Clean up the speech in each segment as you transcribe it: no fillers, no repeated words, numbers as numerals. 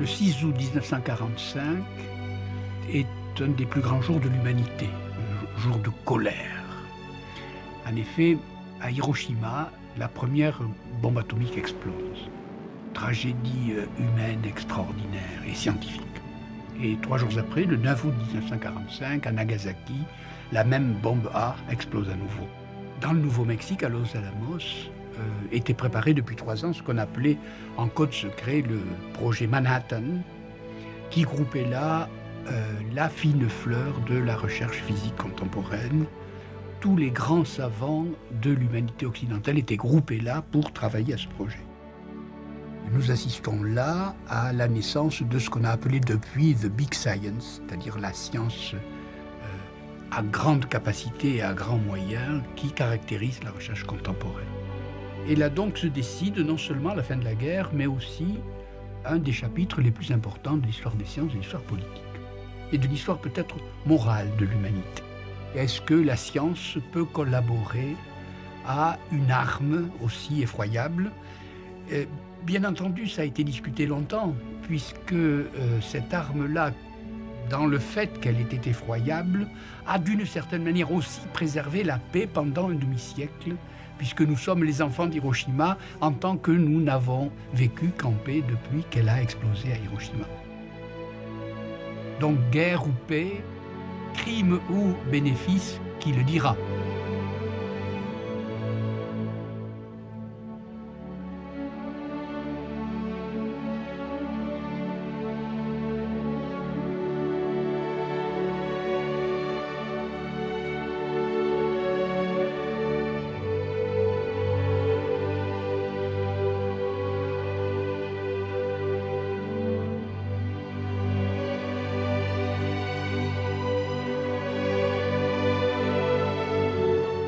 Le 6 août 1945 est un des plus grands jours de l'humanité, un jour de colère. En effet, à Hiroshima, la première bombe atomique explose. Tragédie humaine extraordinaire et scientifique. Et 3 jours après, le 9 août 1945, à Nagasaki, la même bombe A explose à nouveau. Dans le Nouveau-Mexique, à Los Alamos, était préparé depuis 3 ans ce qu'on appelait en code secret le projet Manhattan, qui groupait là la fine fleur de la recherche physique contemporaine. Tous les grands savants de l'humanité occidentale étaient groupés là pour travailler à ce projet. Nous assistons là à la naissance de ce qu'on a appelé depuis The Big Science, c'est-à-dire la science à grande capacité et à grands moyens qui caractérise la recherche contemporaine. Et là donc se décide non seulement la fin de la guerre, mais aussi un des chapitres les plus importants de l'histoire des sciences et de l'histoire politique, et de l'histoire peut-être morale de l'humanité. Est-ce que la science peut collaborer à une arme aussi effroyable ? Bien entendu, ça a été discuté longtemps, puisque cette arme-là, dans le fait qu'elle était effroyable, a d'une certaine manière aussi préservé la paix pendant un demi-siècle, puisque nous sommes les enfants d'Hiroshima, en tant que nous n'avons vécu qu'en paix depuis qu'elle a explosé à Hiroshima. Donc guerre ou paix, crime ou bénéfice, qui le dira ?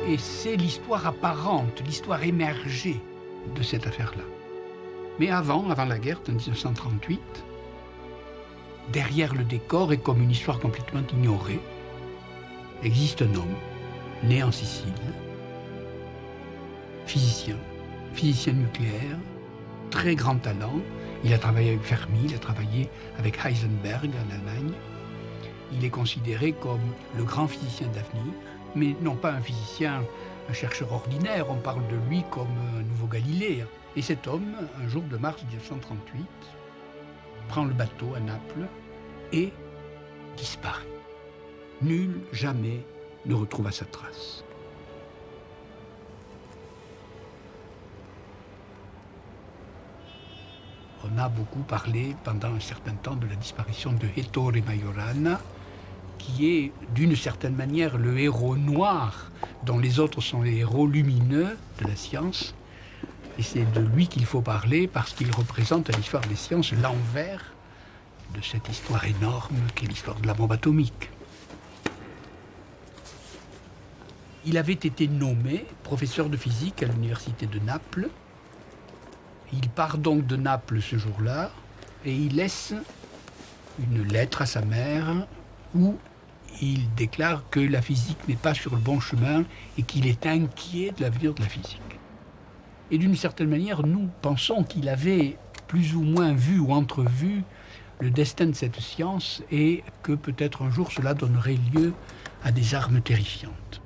Et c'est l'histoire apparente, l'histoire émergée de cette affaire-là. Mais avant la guerre de 1938, derrière le décor et comme une histoire complètement ignorée, existe un homme, né en Sicile, physicien nucléaire, très grand talent. Il a travaillé avec Fermi, il a travaillé avec Heisenberg en Allemagne. Il est considéré comme le grand physicien d'avenir, mais non pas un chercheur ordinaire, on parle de lui comme un nouveau Galilée. Et cet homme, un jour de mars 1938, prend le bateau à Naples et disparaît. Nul, jamais, ne retrouva sa trace. On a beaucoup parlé pendant un certain temps de la disparition de Ettore Majorana, qui est d'une certaine manière le héros noir, dont les autres sont les héros lumineux de la science. Et c'est de lui qu'il faut parler parce qu'il représente à l'histoire des sciences l'envers de cette histoire énorme qu'est l'histoire de la bombe atomique. Il avait été nommé professeur de physique à l'université de Naples. Il part donc de Naples ce jour-là et il laisse une lettre à sa mère où il déclare que la physique n'est pas sur le bon chemin et qu'il est inquiet de l'avenir de la physique. Et d'une certaine manière, nous pensons qu'il avait plus ou moins vu ou entrevu le destin de cette science et que peut-être un jour cela donnerait lieu à des armes terrifiantes.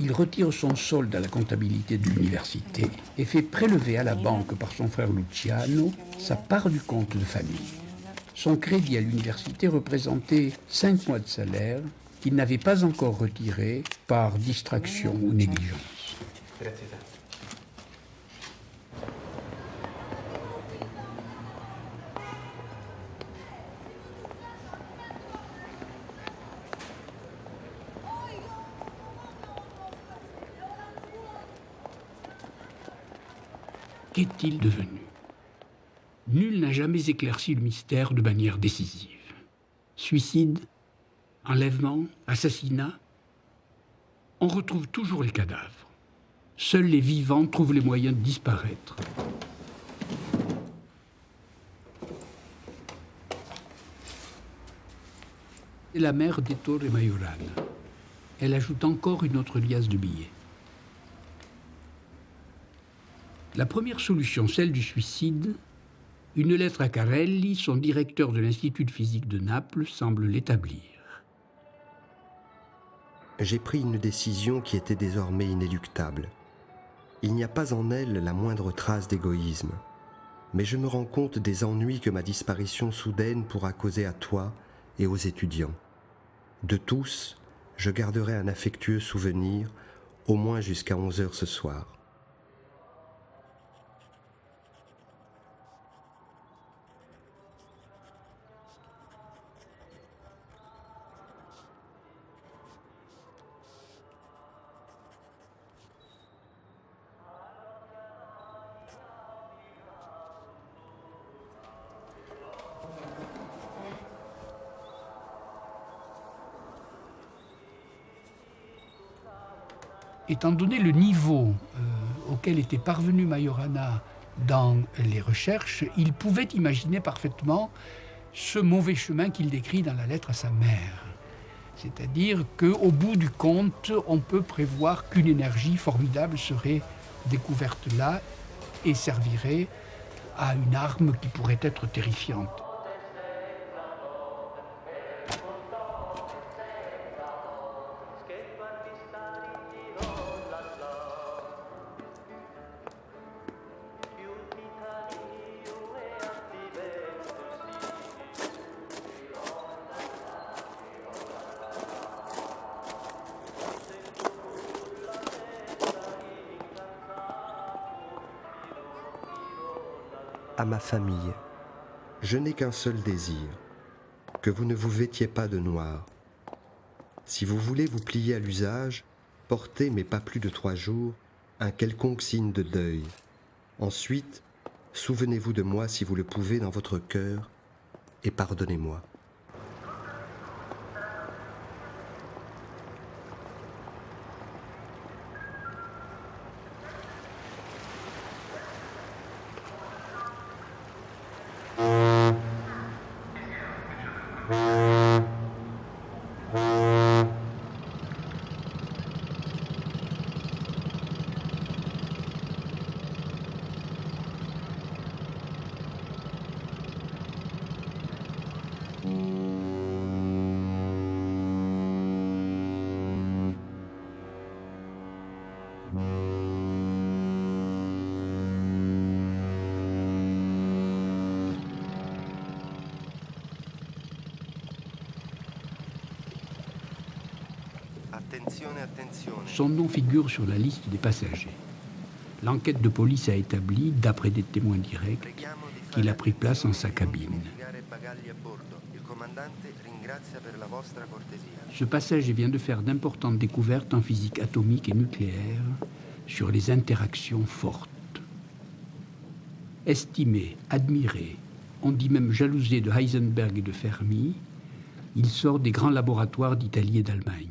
Il retire son solde à la comptabilité de l'université et fait prélever à la banque par son frère Luciano sa part du compte de famille. Son crédit à l'université représentait 5 mois de salaire qu'il n'avait pas encore retiré par distraction ou négligence. Qu'est-il devenu ? Nul n'a jamais éclairci le mystère de manière décisive. Suicide, enlèvement, assassinat, on retrouve toujours les cadavres. Seuls les vivants trouvent les moyens de disparaître. C'est la mère d'Héctor Majorana. Elle ajoute encore une autre liasse de billets. La première solution, celle du suicide, une lettre à Carelli, son directeur de l'Institut de physique de Naples, semble l'établir. J'ai pris une décision qui était désormais inéluctable. Il n'y a pas en elle la moindre trace d'égoïsme, mais je me rends compte des ennuis que ma disparition soudaine pourra causer à toi et aux étudiants. De tous, je garderai un affectueux souvenir, au moins jusqu'à 11h ce soir. Étant donné le niveau auquel était parvenu Majorana dans les recherches, il pouvait imaginer parfaitement ce mauvais chemin qu'il décrit dans la lettre à sa mère. C'est-à-dire qu'au bout du compte, on peut prévoir qu'une énergie formidable serait découverte là et servirait à une arme qui pourrait être terrifiante. À ma famille, je n'ai qu'un seul désir, que vous ne vous vêtiez pas de noir. Si vous voulez vous plier à l'usage, portez, mais pas plus de 3 jours, un quelconque signe de deuil. Ensuite, souvenez-vous de moi si vous le pouvez dans votre cœur et pardonnez-moi. Son nom figure sur la liste des passagers. L'enquête de police a établi, d'après des témoins directs, qu'il a pris place en sa cabine. Ce passager vient de faire d'importantes découvertes en physique atomique et nucléaire sur les interactions fortes. Estimé, admiré, on dit même jalousé de Heisenberg et de Fermi, il sort des grands laboratoires d'Italie et d'Allemagne.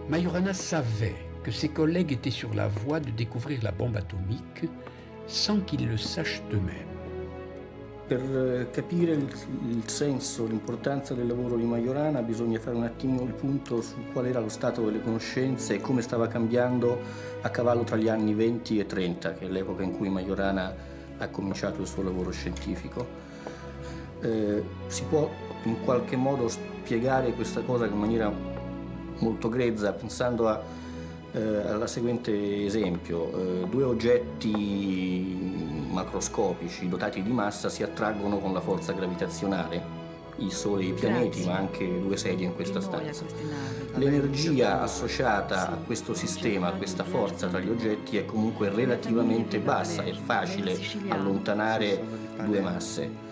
Majorana savait que ses collègues étaient sur la voie de découvrir la bombe atomique sans qu'ils le sachent eux-mêmes. Per capire il senso, l'importanza del lavoro di Majorana bisogna fare un attimo il punto su qual era lo stato delle conoscenze e come stava cambiando a cavallo tra gli anni 20 e 30, che è l'epoca in cui Majorana ha cominciato il suo lavoro scientifico. Si può in qualche modo spiegare questa cosa in maniera molto grezza pensando alla seguente esempio. 2 oggetti macroscopici dotati di massa si attraggono con la forza gravitazionale, il Sole e i pianeti, ma anche le due sedie in questa stanza. L'energia associata a questo sistema, a questa forza tra gli oggetti, è comunque relativamente bassa, è facile allontanare due masse.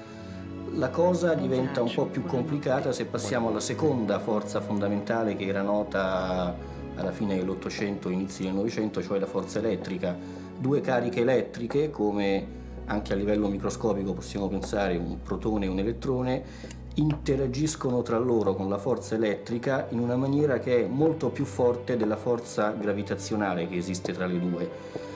La cosa diventa un po' più complicata se passiamo alla seconda forza fondamentale che era nota alla fine dell'Ottocento, inizi del Novecento, cioè la forza elettrica. Due cariche elettriche, come anche a livello microscopico possiamo pensare un protone e un elettrone, interagiscono tra loro con la forza elettrica in una maniera che è molto più forte della forza gravitazionale che esiste tra le due.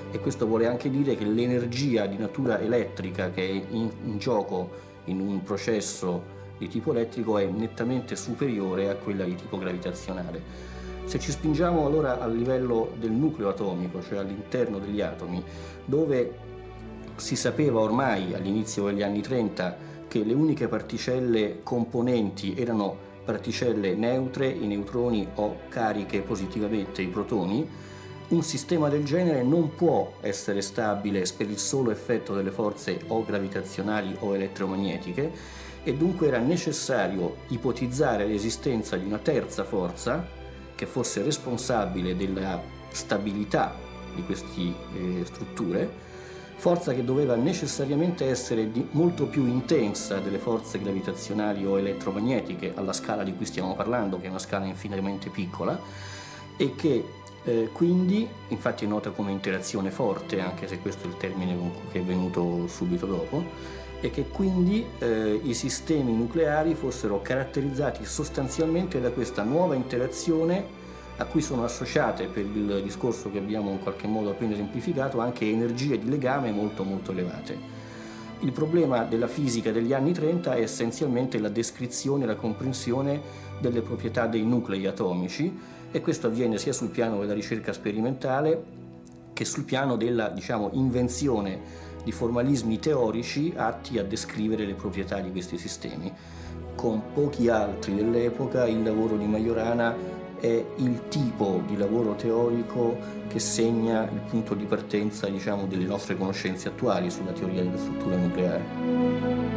E questo vuole anche dire che l'energia di natura elettrica che è in gioco in un processo di tipo elettrico è nettamente superiore a quella di tipo gravitazionale. Se ci spingiamo allora a livello del nucleo atomico, cioè all'interno degli atomi, dove si sapeva ormai all'inizio degli anni 30 che le uniche particelle componenti erano particelle neutre, i neutroni, o cariche positivamente, i protoni, un sistema del genere non può essere stabile per il solo effetto delle forze o gravitazionali o elettromagnetiche, e dunque era necessario ipotizzare l'esistenza di una terza forza che fosse responsabile della stabilità di queste strutture, forza che doveva necessariamente essere molto più intensa delle forze gravitazionali o elettromagnetiche alla scala di cui stiamo parlando, che è una scala infinitamente piccola, e che quindi, infatti è nota come interazione forte, anche se questo è il termine che è venuto subito dopo, e che quindi i sistemi nucleari fossero caratterizzati sostanzialmente da questa nuova interazione a cui sono associate, per il discorso che abbiamo in qualche modo appena esemplificato, anche energie di legame molto elevate. Il problema della fisica degli anni 30 è essenzialmente la descrizione e la comprensione delle proprietà dei nuclei atomici, e questo avviene sia sul piano della ricerca sperimentale che sul piano della, invenzione di formalismi teorici atti a descrivere le proprietà di questi sistemi. Con pochi altri dell'epoca, il lavoro di Majorana è il tipo di lavoro teorico che segna il punto di partenza, delle nostre conoscenze attuali sulla teoria della struttura nucleare.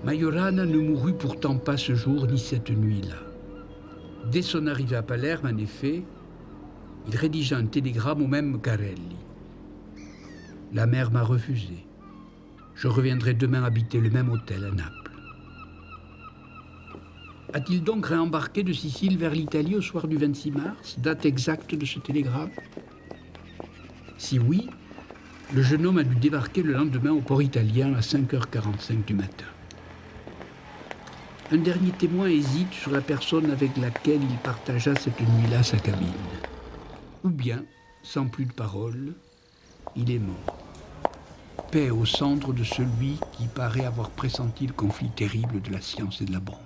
Majorana ne mourut pourtant pas ce jour ni cette nuit-là. Dès son arrivée à Palerme, en effet, il rédigea un télégramme au même Garelli. La mère m'a refusé. Je reviendrai demain habiter le même hôtel à Naples. A-t-il donc réembarqué de Sicile vers l'Italie au soir du 26 mars, date exacte de ce télégramme? Si oui, le jeune homme a dû débarquer le lendemain au port italien à 5h45 du matin. Un dernier témoin hésite sur la personne avec laquelle il partagea cette nuit-là sa cabine. Ou bien, sans plus de paroles, il est mort. Paix aux cendres de celui qui paraît avoir pressenti le conflit terrible de la science et de la bombe.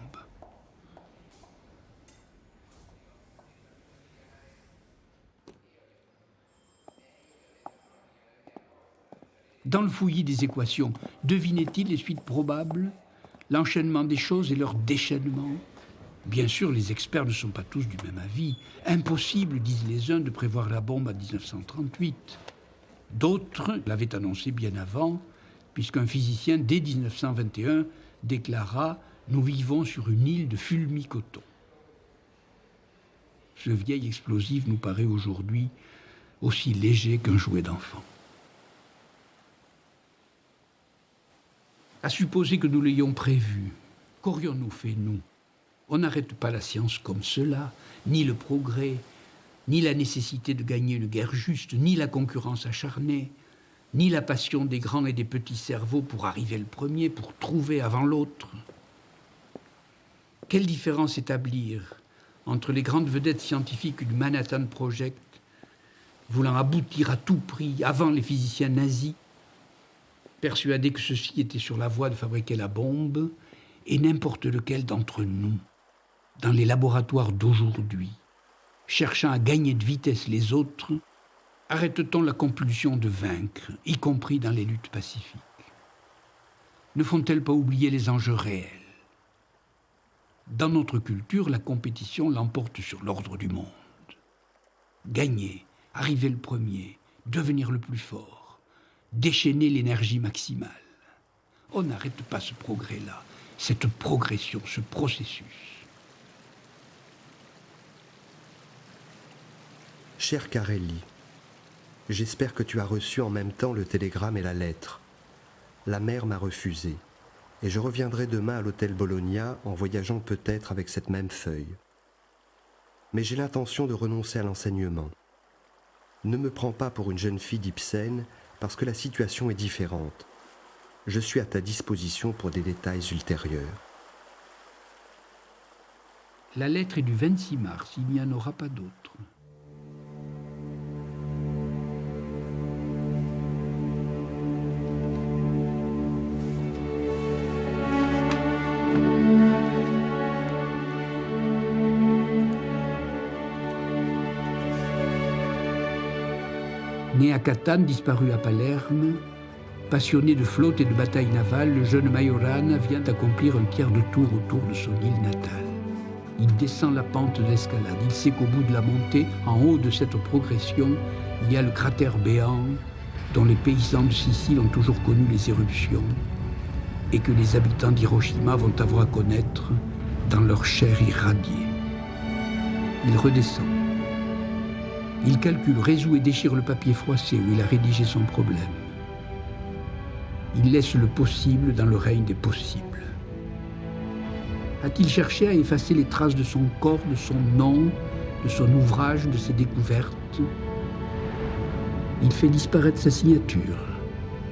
Dans le fouillis des équations, devinait-il les suites probables, l'enchaînement des choses et leur déchaînement? Bien sûr, les experts ne sont pas tous du même avis. Impossible, disent les uns, de prévoir la bombe à 1938. D'autres l'avaient annoncé bien avant, puisqu'un physicien, dès 1921, déclara « Nous vivons sur une île de fulmi-coton. Ce vieil explosif nous paraît aujourd'hui aussi léger qu'un jouet d'enfant. À supposer que nous l'ayons prévu, qu'aurions-nous fait, nous? On n'arrête pas la science comme cela, ni le progrès, ni la nécessité de gagner une guerre juste, ni la concurrence acharnée, ni la passion des grands et des petits cerveaux pour arriver le premier, pour trouver avant l'autre. Quelle différence établir entre les grandes vedettes scientifiques du Manhattan Project, voulant aboutir à tout prix avant les physiciens nazis, persuadés que ceux-ci étaient sur la voie de fabriquer la bombe, et n'importe lequel d'entre nous, dans les laboratoires d'aujourd'hui, cherchant à gagner de vitesse les autres, arrête-t-on la compulsion de vaincre, y compris dans les luttes pacifiques? Ne font-elles pas oublier les enjeux réels? Dans notre culture, la compétition l'emporte sur l'ordre du monde. Gagner, arriver le premier, devenir le plus fort, déchaîner l'énergie maximale. On n'arrête pas ce progrès-là, cette progression, ce processus. Cher Carelli, j'espère que tu as reçu en même temps le télégramme et la lettre. La mère m'a refusé, et je reviendrai demain à l'hôtel Bologna en voyageant peut-être avec cette même feuille. Mais j'ai l'intention de renoncer à l'enseignement. Ne me prends pas pour une jeune fille d'Ibsen, parce que la situation est différente. Je suis à ta disposition pour des détails ultérieurs. La lettre est du 26 mars, il n'y en aura pas d'autre. Né à Catane, disparu à Palerme, passionné de flotte et de bataille navale, le jeune Majorana vient d'accomplir un tiers de tour autour de son île natale. Il descend la pente de l'escalade. Il sait qu'au bout de la montée, en haut de cette progression, il y a le cratère béant dont les paysans de Sicile ont toujours connu les éruptions et que les habitants d'Hiroshima vont avoir à connaître dans leur chair irradiée. Il redescend. Il calcule, résout et déchire le papier froissé où il a rédigé son problème. Il laisse le possible dans le règne des possibles. A-t-il cherché à effacer les traces de son corps, de son nom, de son ouvrage, de ses découvertes? Il fait disparaître sa signature.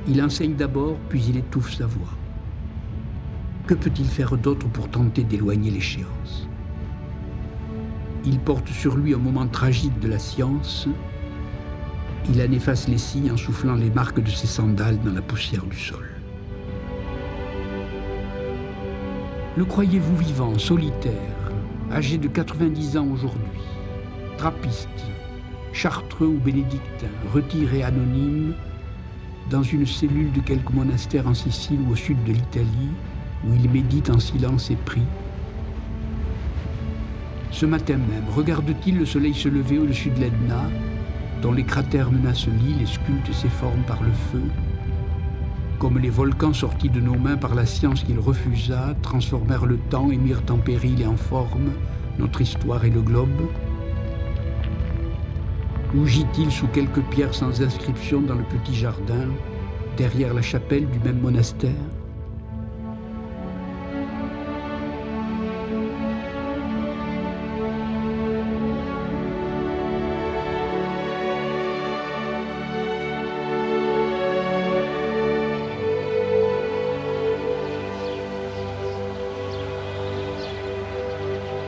Il enseigne d'abord, puis il étouffe sa voix. Que peut-il faire d'autre pour tenter d'éloigner l'échéance? Il porte sur lui un moment tragique de la science. Il en efface les signes en soufflant les marques de ses sandales dans la poussière du sol. Le croyez-vous vivant, solitaire, âgé de 90 ans aujourd'hui, trappiste, chartreux ou bénédictin, retiré anonyme, dans une cellule de quelque monastère en Sicile ou au sud de l'Italie, où il médite en silence et prie? Ce matin même, regarde-t-il le soleil se lever au-dessus de l'Etna, dont les cratères menacent l'île et sculptent ses formes par le feu, comme les volcans sortis de nos mains par la science qu'il refusa, transformèrent le temps et mirent en péril et en forme notre histoire et le globe? Ou gît-il sous quelques pierres sans inscription dans le petit jardin, derrière la chapelle du même monastère?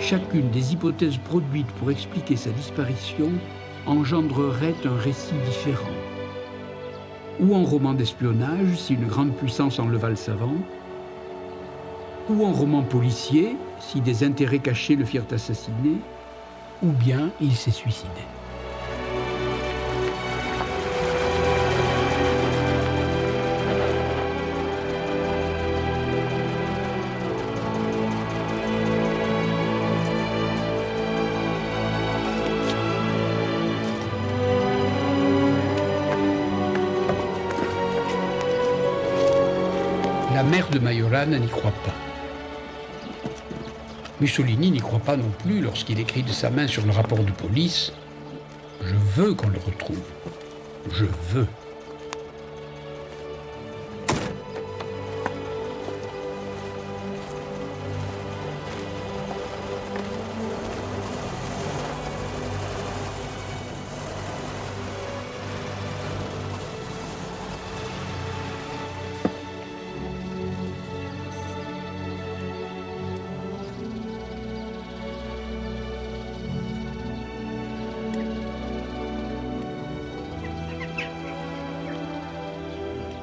Chacune des hypothèses produites pour expliquer sa disparition engendrerait un récit différent. Ou un roman d'espionnage, si une grande puissance enleva le savant, ou un roman policier, si des intérêts cachés le firent assassiner, ou bien il s'est suicidé. La mère de Majorana n'y croit pas. Mussolini n'y croit pas non plus lorsqu'il écrit de sa main sur le rapport de police « Je veux qu'on le retrouve. Je veux ».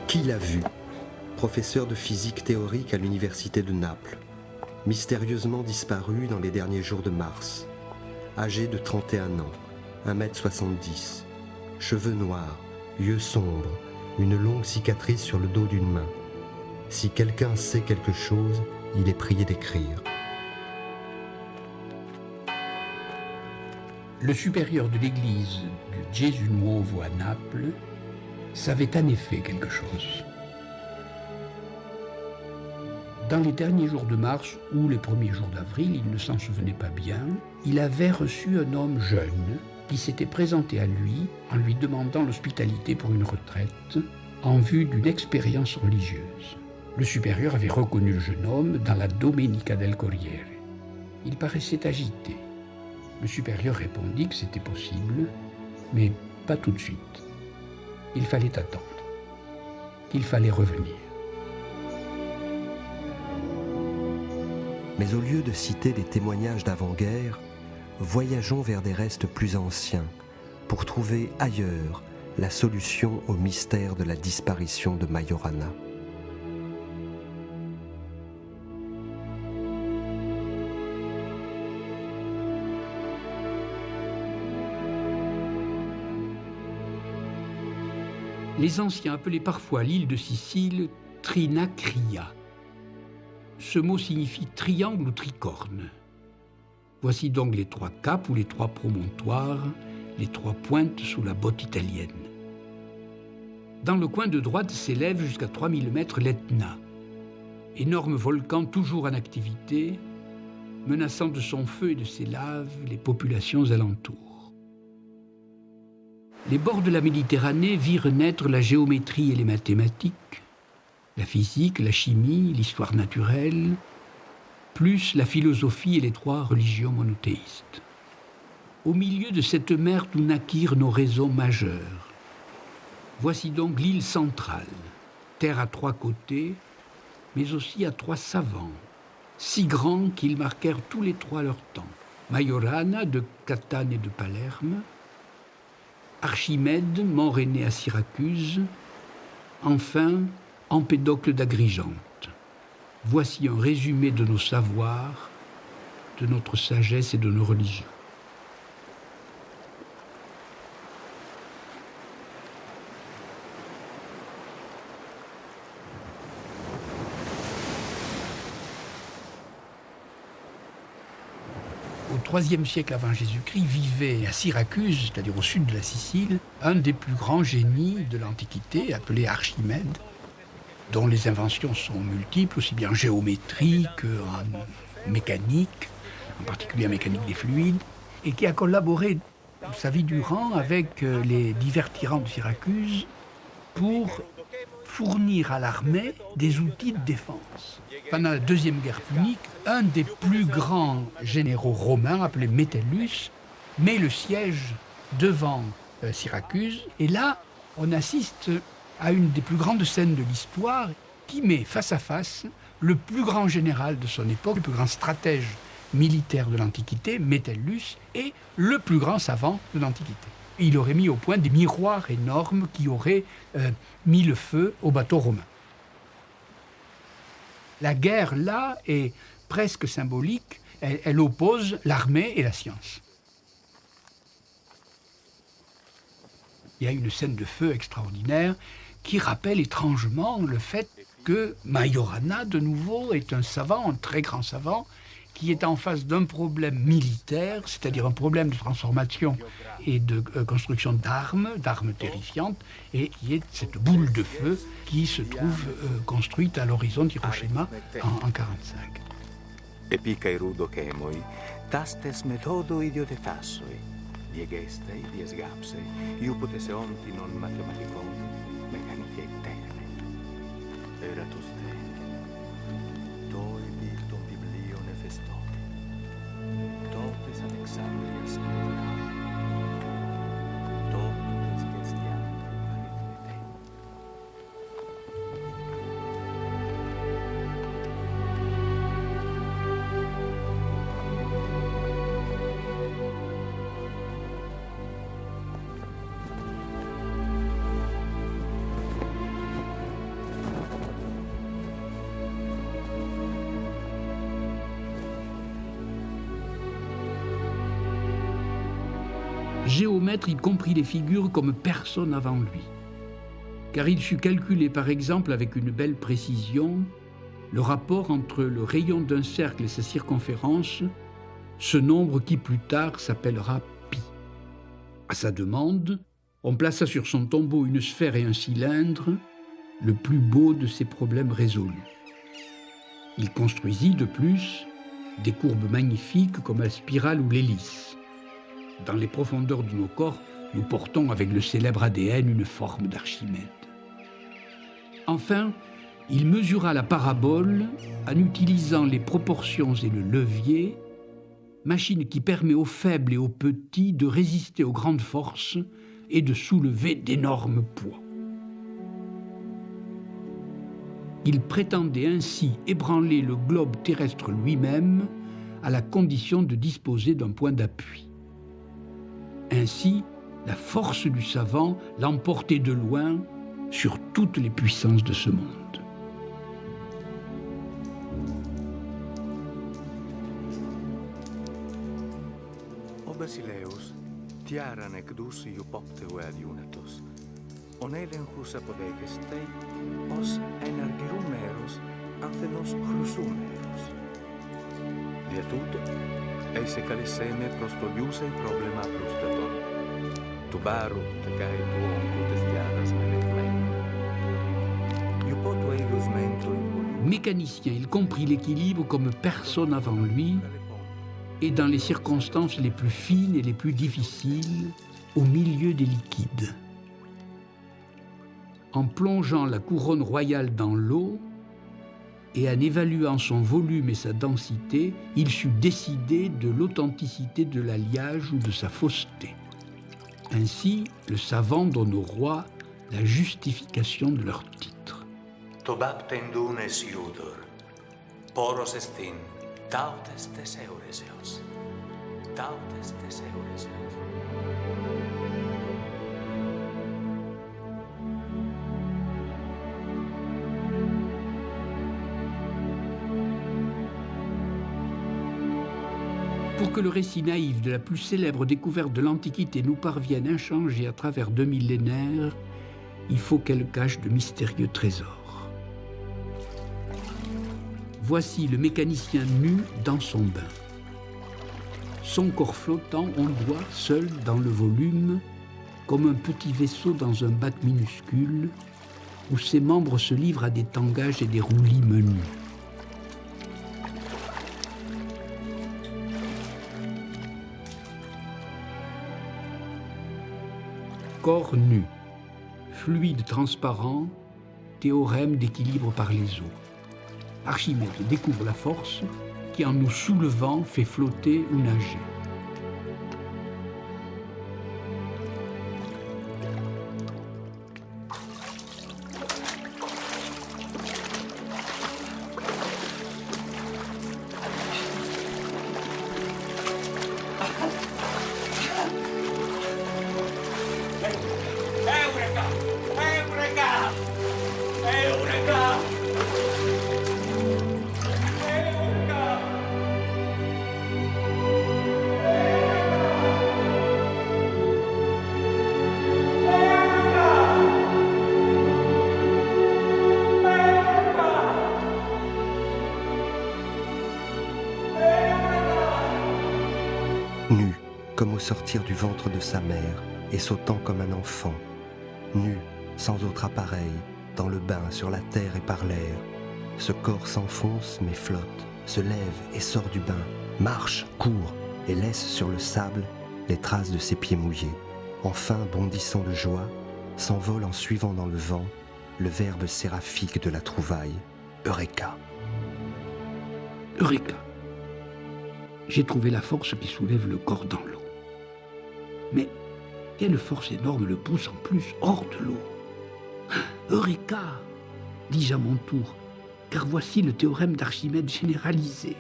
Qui l'a vu? Professeur de physique théorique à l'université de Naples, mystérieusement disparu dans les derniers jours de mars, âgé de 31 ans, 1m70, cheveux noirs, yeux sombres, une longue cicatrice sur le dos d'une main. Si quelqu'un sait quelque chose, il est prié d'écrire. Le supérieur de l'église du Gesù Nuovo à Naples savait en effet quelque chose. Dans les derniers jours de mars ou les premiers jours d'avril, il ne s'en souvenait pas bien, il avait reçu un homme jeune qui s'était présenté à lui en lui demandant l'hospitalité pour une retraite en vue d'une expérience religieuse. Le supérieur avait reconnu le jeune homme dans la Domenica del Corriere. Il paraissait agité. Le supérieur répondit que c'était possible, mais pas tout de suite. Il fallait attendre, qu'il fallait revenir. Mais au lieu de citer des témoignages d'avant-guerre, voyageons vers des restes plus anciens pour trouver ailleurs la solution au mystère de la disparition de Majorana. Les anciens appelaient parfois l'île de Sicile Trinacria. Ce mot signifie triangle ou tricorne. Voici donc les 3 caps ou les 3 promontoires, les 3 pointes sous la botte italienne. Dans le coin de droite s'élève jusqu'à 3000 mètres l'Etna, énorme volcan toujours en activité, menaçant de son feu et de ses laves les populations alentours. Les bords de la Méditerranée virent naître la géométrie et les mathématiques, la physique, la chimie, l'histoire naturelle, plus la philosophie et les 3 religions monothéistes. Au milieu de cette mer d'où naquirent nos raisons majeures. Voici donc l'île centrale, terre à 3 côtés, mais aussi à 3 savants, si grands qu'ils marquèrent tous les 3 leur temps. Majorana de Catane et de Palerme, Archimède, mort et né à Syracuse, enfin Empédocle d'Agrigente. Voici un résumé de nos savoirs, de notre sagesse et de nos religions. Au IIIe siècle avant Jésus-Christ vivait à Syracuse, c'est-à-dire au sud de la Sicile, un des plus grands génies de l'Antiquité, appelé Archimède, dont les inventions sont multiples, aussi bien en géométrie qu'en mécanique, en particulier en mécanique des fluides, et qui a collaboré sa vie durant avec les divers tyrans de Syracuse pour fournir à l'armée des outils de défense. Pendant la Deuxième Guerre punique, un des plus grands généraux romains, appelé Metellus, met le siège devant Syracuse. Et là, on assiste à une des plus grandes scènes de l'histoire qui met face à face le plus grand général de son époque, le plus grand stratège militaire de l'Antiquité, Metellus, et le plus grand savant de l'Antiquité. Il aurait mis au point des miroirs énormes qui auraient mis le feu aux bateaux romains. La guerre, là, est presque symbolique. Elle oppose l'armée et la science. Il y a une scène de feu extraordinaire qui rappelle étrangement le fait que Majorana, de nouveau, est un savant, un très grand savant, qui est en face d'un problème militaire, c'est-à-dire un problème de transformation et de construction d'armes terrifiantes, et qui est cette boule de feu qui se trouve construite à l'horizon d'Hiroshima en 1945. Epicai rudo chemoi, tastes metodo idiotefassoi, diegestei, diesgapsei, iuputes eonti non mathematicon, mechanicae tecne. Eratus Dei, toi dictum biblio nefestoti, totes Alexandrias scriptam, totes gestianti arithmete. Géomètre, il comprit les figures comme personne avant lui, car il sut calculer par exemple avec une belle précision le rapport entre le rayon d'un cercle et sa circonférence, ce nombre qui plus tard s'appellera pi. À sa demande, on plaça sur son tombeau une sphère et un cylindre, le plus beau de ses problèmes résolus. Il construisit de plus des courbes magnifiques comme la spirale ou l'hélice. Dans les profondeurs de nos corps, nous portons avec le célèbre ADN une forme d'Archimède. Enfin, il mesura la parabole en utilisant les proportions et le levier, machine qui permet aux faibles et aux petits de résister aux grandes forces et de soulever d'énormes poids. Il prétendait ainsi ébranler le globe terrestre lui-même à la condition de disposer d'un point d'appui. Ainsi, la force du savant l'emportait de loin sur toutes les puissances de ce monde. O Basileus, tiaran ecdus iupopteu adiunatus, onelenchus apodegestei, os energerumeros anthenos chrusumeros. Virtud, eise calisseme prostoliusei problema plustaton, tubaru tecae tuum cutestiadas menetmen. Iupotu eigus mento in Mécanicien, il comprit l'équilibre comme personne avant lui, et dans les circonstances les plus fines et les plus difficiles, au milieu des liquides. En plongeant la couronne royale dans l'eau, et en évaluant son volume et sa densité, il sut décider de l'authenticité de l'alliage ou de sa fausseté. Ainsi, le savant donne aux rois la justification de leur titre. Tobaptendunes iudor, poros estin, tautes teseureseos, tautes teseureseos. Pour que le récit naïf de la plus célèbre découverte de l'Antiquité nous parvienne inchangé à travers 2 millénaires, il faut qu'elle cache de mystérieux trésors. Voici le mécanicien nu dans son bain. Son corps flottant ondoie seul dans le volume, comme un petit vaisseau dans un bac minuscule, où ses membres se livrent à des tangages et des roulis menus. Corps nu, fluide transparent, théorème d'équilibre par les eaux. Archimède découvre la force qui, en nous soulevant, fait flotter ou nager. Nu, comme au sortir du ventre de sa mère, et sautant comme un enfant. Nu, sans autre appareil, dans le bain, sur la terre et par l'air. Ce corps s'enfonce mais flotte, se lève et sort du bain, marche, court et laisse sur le sable les traces de ses pieds mouillés. Enfin, bondissant de joie, s'envole en suivant dans le vent le verbe séraphique de la trouvaille, Eureka. Eureka. J'ai trouvé la force qui soulève le corps dans l'eau. Mais quelle force énorme le pousse en plus hors de l'eau. Eureka, dis-je à mon tour, car voici le théorème d'Archimède généralisé.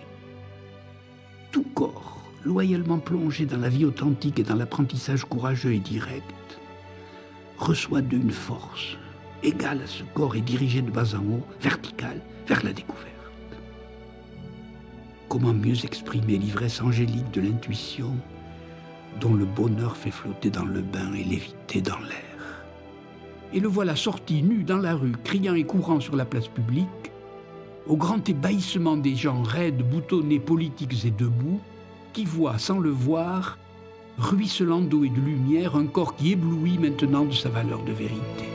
Tout corps, loyalement plongé dans la vie authentique et dans l'apprentissage courageux et direct, reçoit d'une force égale à ce corps et dirigé de bas en haut, verticale, vers la découverte. Comment mieux exprimer l'ivresse angélique de l'intuition dont le bonheur fait flotter dans le bain et léviter dans l'air. Et le voilà sorti nu dans la rue, criant et courant sur la place publique, au grand ébahissement des gens raides, boutonnés, politiques et debout, qui voient, sans le voir, ruisselant d'eau et de lumière, un corps qui éblouit maintenant de sa valeur de vérité.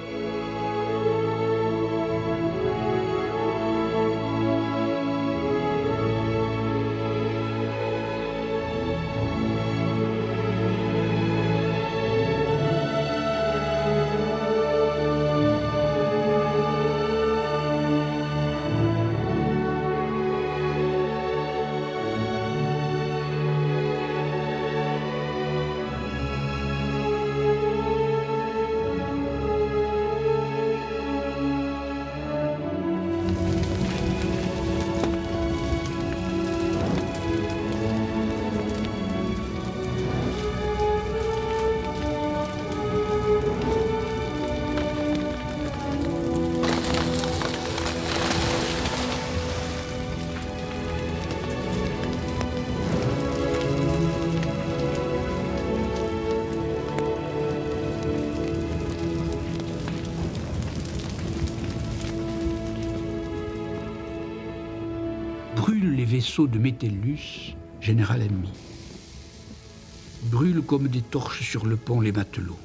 Brûle les vaisseaux de Métellus, général ennemi. Brûle comme des torches sur le pont les matelots.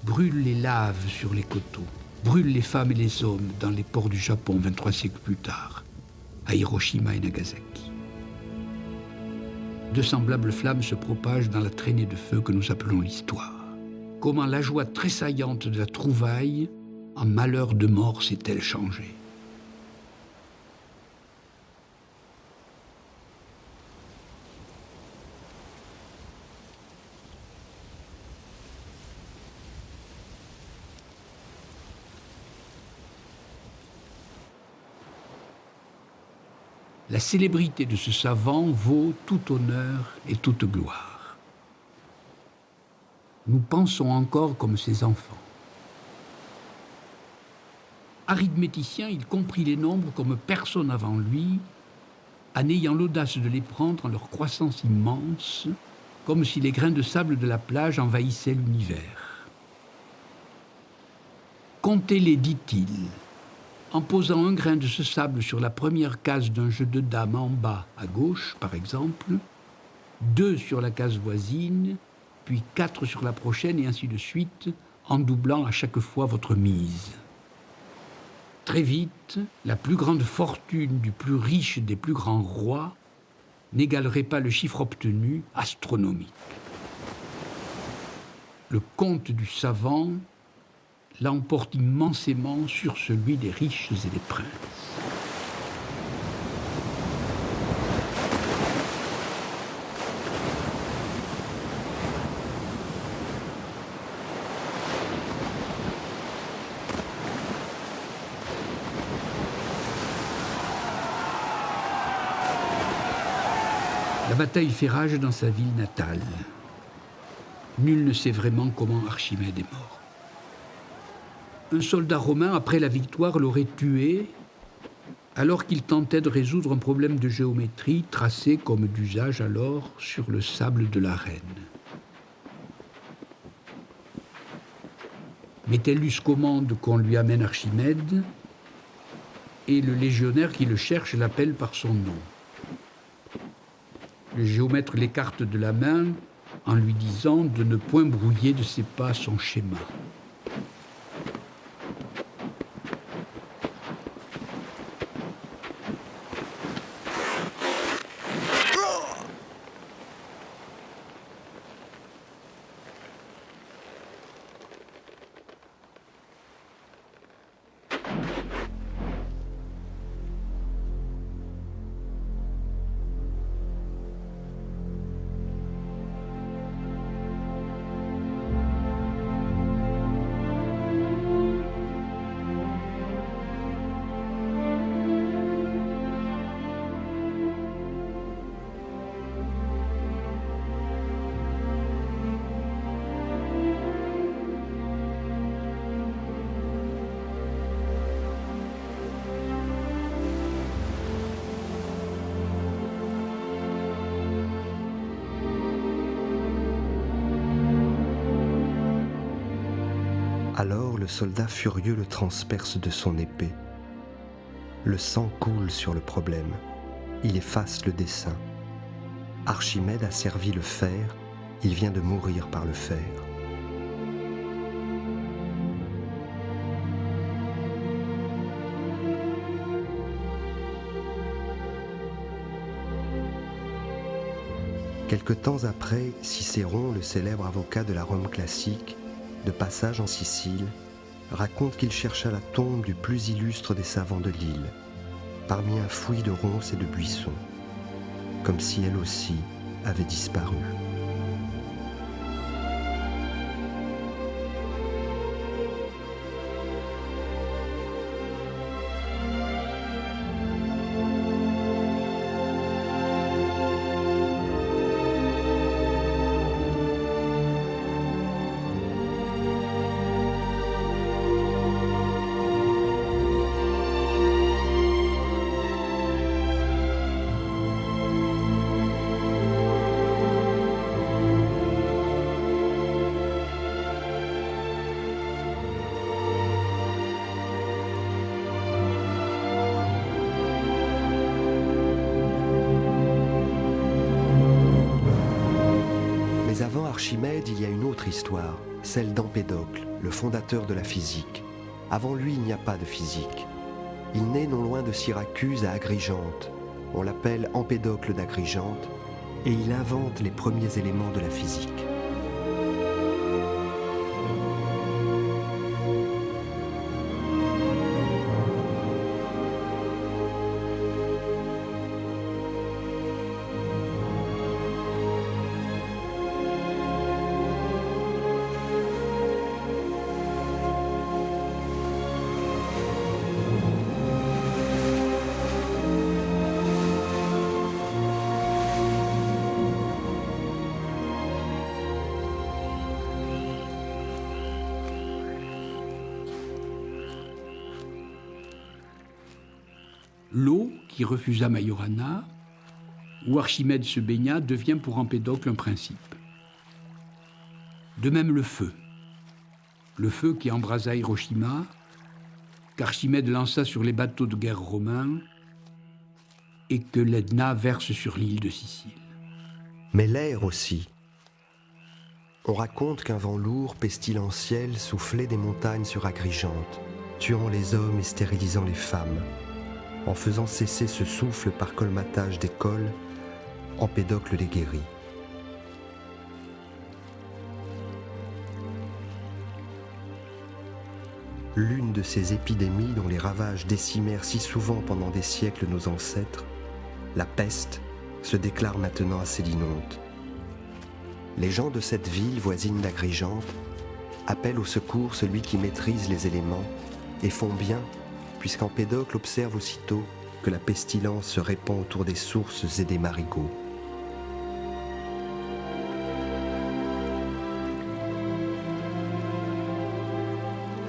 Brûle les laves sur les coteaux. Brûle les femmes et les hommes dans les ports du Japon 23 siècles plus tard, à Hiroshima et Nagasaki. De semblables flammes se propagent dans la traînée de feu que nous appelons l'histoire. Comment la joie tressaillante de la trouvaille en malheur de mort s'est-elle changée? La célébrité de ce savant vaut tout honneur et toute gloire. Nous pensons encore comme ses enfants. Arithméticien, il comprit les nombres comme personne avant lui, en ayant l'audace de les prendre en leur croissance immense, comme si les grains de sable de la plage envahissaient l'univers. Comptez-les, dit-il, en posant un grain de ce sable sur la première case d'un jeu de dames en bas à gauche, par exemple, 2 sur la case voisine, puis 4 sur la prochaine, et ainsi de suite, en doublant à chaque fois votre mise. Très vite, la plus grande fortune du plus riche des plus grands rois n'égalerait pas le chiffre obtenu, astronomique. Le compte du savant l'emporte immensément sur celui des riches et des princes. La bataille fait rage dans sa ville natale. Nul ne sait vraiment comment Archimède est mort. Un soldat romain, après la victoire, l'aurait tué alors qu'il tentait de résoudre un problème de géométrie tracé comme d'usage alors sur le sable de l'arène. Métellus commande qu'on lui amène Archimède et le légionnaire qui le cherche l'appelle par son nom. Le géomètre l'écarte de la main en lui disant de ne point brouiller de ses pas son schéma. Alors le soldat furieux le transperce de son épée. Le sang coule sur le problème. Il efface le dessin. Archimède a servi le fer, il vient de mourir par le fer. Quelque temps après, Cicéron, le célèbre avocat de la Rome classique, de passage en Sicile, raconte qu'il chercha la tombe du plus illustre des savants de l'île, parmi un fouillis de ronces et de buissons, comme si elle aussi avait disparu. Avant Archimède, il y a une autre histoire, celle d'Empédocle, le fondateur de la physique. Avant lui, il n'y a pas de physique. Il naît non loin de Syracuse à Agrigente. On l'appelle Empédocle d'Agrigente et il invente les premiers éléments de la physique. L'eau, qui refusa Majorana, où Archimède se baigna, devient pour Empédocle un principe. De même le feu qui embrasa Hiroshima, qu'Archimède lança sur les bateaux de guerre romains et que l'Etna verse sur l'île de Sicile. Mais l'air aussi. On raconte qu'un vent lourd, pestilentiel, soufflait des montagnes sur Agrigente, tuant les hommes et stérilisant les femmes. En faisant cesser ce souffle par colmatage des cols, Empédocle les guérit. L'une de ces épidémies dont les ravages décimèrent si souvent pendant des siècles nos ancêtres, la peste, se déclare maintenant à Sélinonte. Les gens de cette ville voisine d'Agrigente appellent au secours celui qui maîtrise les éléments et font bien, puisqu'Empédocle observe aussitôt que la pestilence se répand autour des sources et des marigots.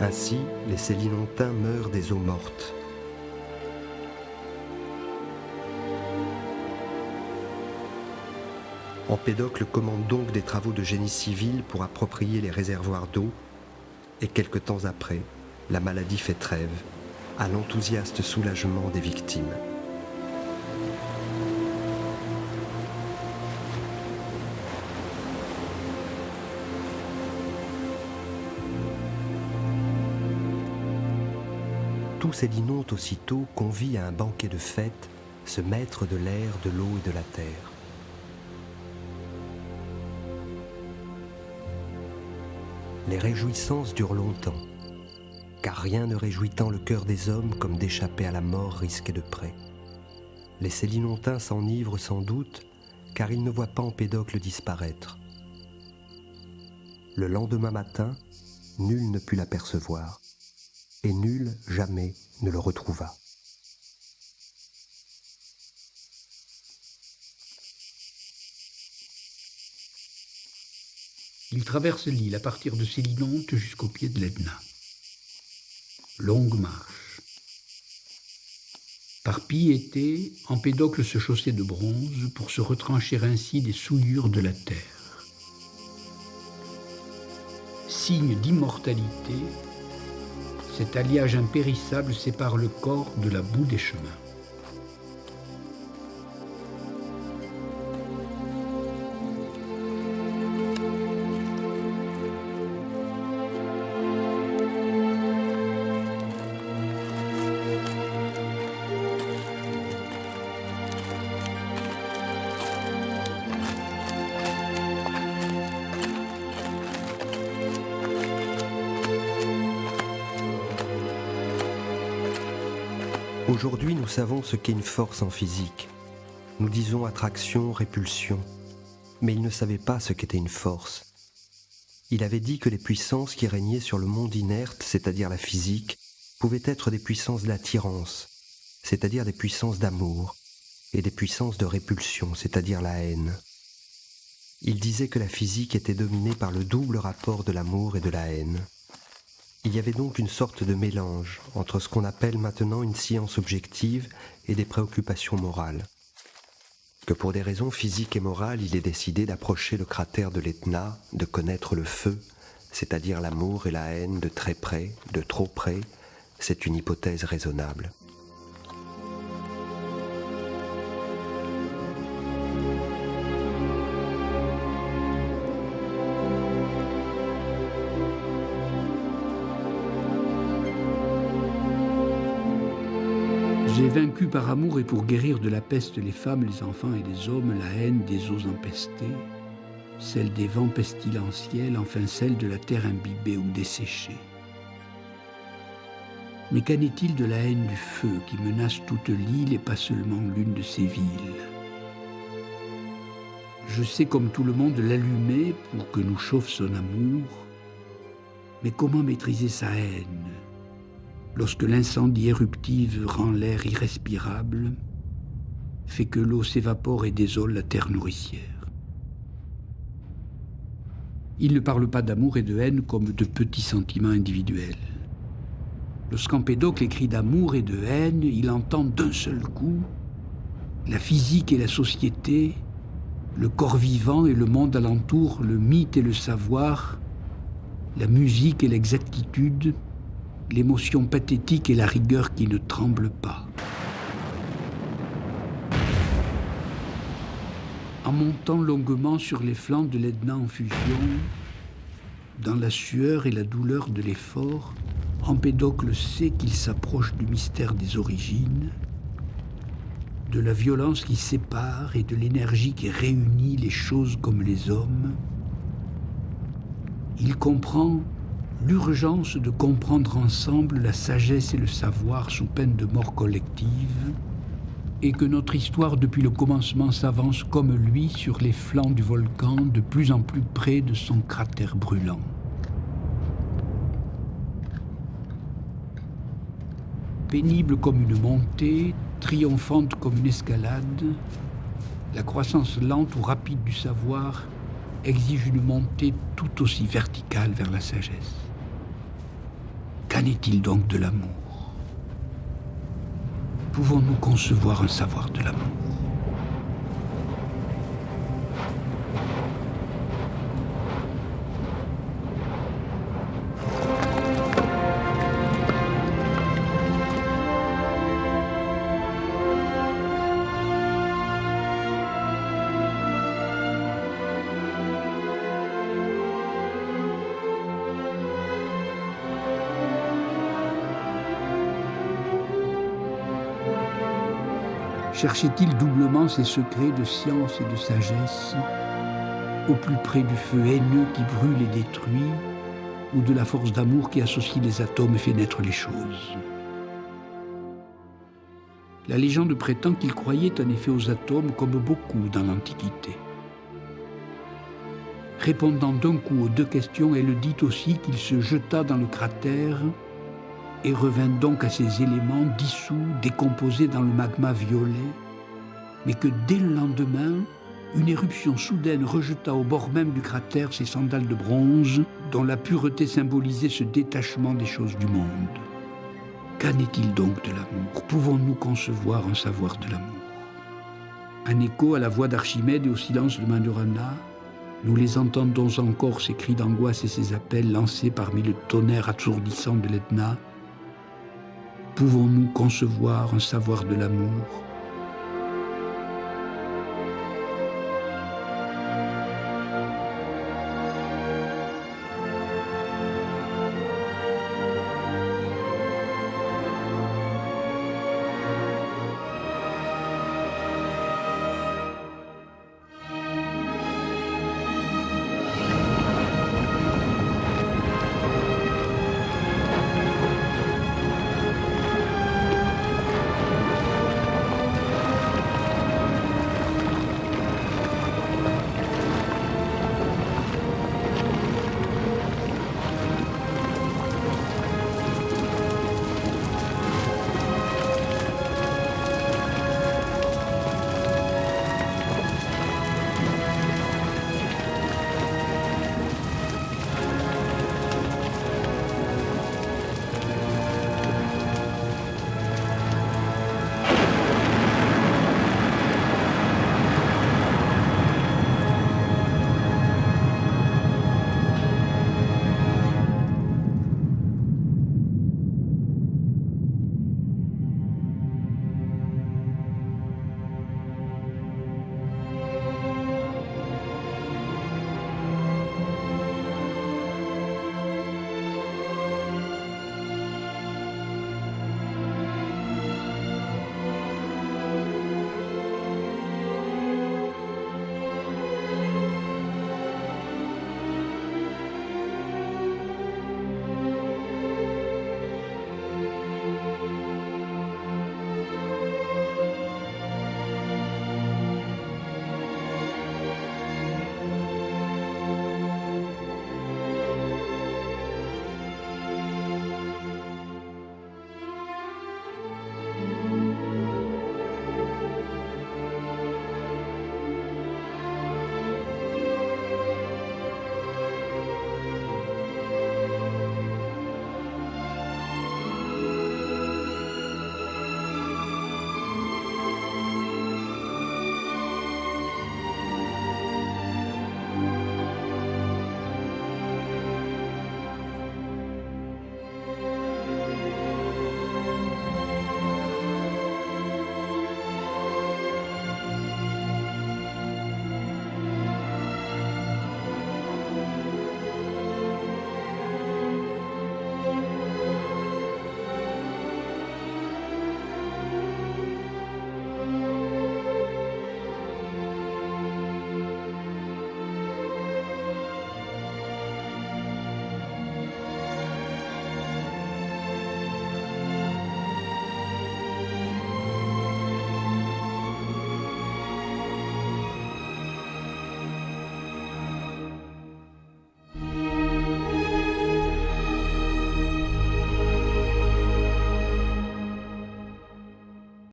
Ainsi, les Sélinontains meurent des eaux mortes. Empédocle commande donc des travaux de génie civil pour approprier les réservoirs d'eau, et quelque temps après, la maladie fait trêve, à l'enthousiaste soulagement des victimes. Tout Sélinonte aussitôt convie à un banquet de fête ce maître de l'air, de l'eau et de la terre. Les réjouissances durent longtemps, car rien ne réjouit tant le cœur des hommes comme d'échapper à la mort risquée de près. Les Sélinontains s'enivrent sans doute, car ils ne voient pas Empédocle disparaître. Le lendemain matin, nul ne put l'apercevoir, et nul jamais ne le retrouva. Il traverse l'île à partir de Sélinonte jusqu'au pied de l'Etna. Longue marche. Par piété, Empédocle se chaussait de bronze pour se retrancher ainsi des souillures de la terre. signe d'immortalité, cet alliage impérissable sépare le corps de la boue des chemins. Aujourd'hui, nous savons ce qu'est une force en physique. Nous disons attraction, répulsion. Mais il ne savait pas ce qu'était une force. Il avait dit que les puissances qui régnaient sur le monde inerte, c'est-à-dire la physique, pouvaient être des puissances d'attirance, c'est-à-dire des puissances d'amour, et des puissances de répulsion, c'est-à-dire la haine. Il disait que la physique était dominée par le double rapport de l'amour et de la haine. Il y avait donc une sorte de mélange entre ce qu'on appelle maintenant une science objective et des préoccupations morales. Que pour des raisons physiques et morales, il est décidé d'approcher le cratère de l'Etna, de connaître le feu, c'est-à-dire l'amour et la haine de très près, de trop près, c'est une hypothèse raisonnable. J'ai vaincu par amour et pour guérir de la peste les femmes, les enfants et les hommes, la haine des eaux empestées, celle des vents pestilentiels, enfin celle de la terre imbibée ou desséchée. Mais qu'en est-il de la haine du feu qui menace toute l'île et pas seulement l'une de ses villes? Je sais comme tout le monde l'allumer pour que nous chauffe son amour, mais comment maîtriser sa haine? Lorsque l'incendie éruptif rend l'air irrespirable, fait que l'eau s'évapore et désole la terre nourricière. Il ne parle pas d'amour et de haine comme de petits sentiments individuels. Lorsqu'Empédocle écrit d'amour et de haine, il entend d'un seul coup la physique et la société, le corps vivant et le monde alentour, le mythe et le savoir, la musique et l'exactitude, l'émotion pathétique et la rigueur qui ne tremble pas. En montant longuement sur les flancs de l'Etna en fusion, dans la sueur et la douleur de l'effort, Empédocle sait qu'il s'approche du mystère des origines, de la violence qui sépare et de l'énergie qui réunit les choses comme les hommes. Il comprend l'urgence de comprendre ensemble la sagesse et le savoir sous peine de mort collective, et que notre histoire depuis le commencement s'avance comme lui sur les flancs du volcan, de plus en plus près de son cratère brûlant. Pénible comme une montée, triomphante comme une escalade, la croissance lente ou rapide du savoir exige une montée tout aussi verticale vers la sagesse. Qu'en est-il donc de l'amour? Pouvons-nous concevoir un savoir de l'amour? Cherchait-il doublement ses secrets de science et de sagesse, au plus près du feu haineux qui brûle et détruit, ou de la force d'amour qui associe les atomes et fait naître les choses? La légende prétend qu'il croyait en effet aux atomes comme beaucoup dans l'Antiquité. Répondant d'un coup aux deux questions, elle dit aussi qu'il se jeta dans le cratère et revint donc à ces éléments dissous, décomposés dans le magma violet, mais que dès le lendemain, une éruption soudaine rejeta au bord même du cratère ces sandales de bronze, dont la pureté symbolisait ce détachement des choses du monde. Qu'en est-il donc de l'amour? Pouvons-nous concevoir un savoir de l'amour? Un écho à la voix d'Archimède et au silence de Majorana, Nous les entendons encore, ces cris d'angoisse et ces appels lancés parmi le tonnerre assourdissant de l'Etna. Pouvons-nous concevoir un savoir de l'amour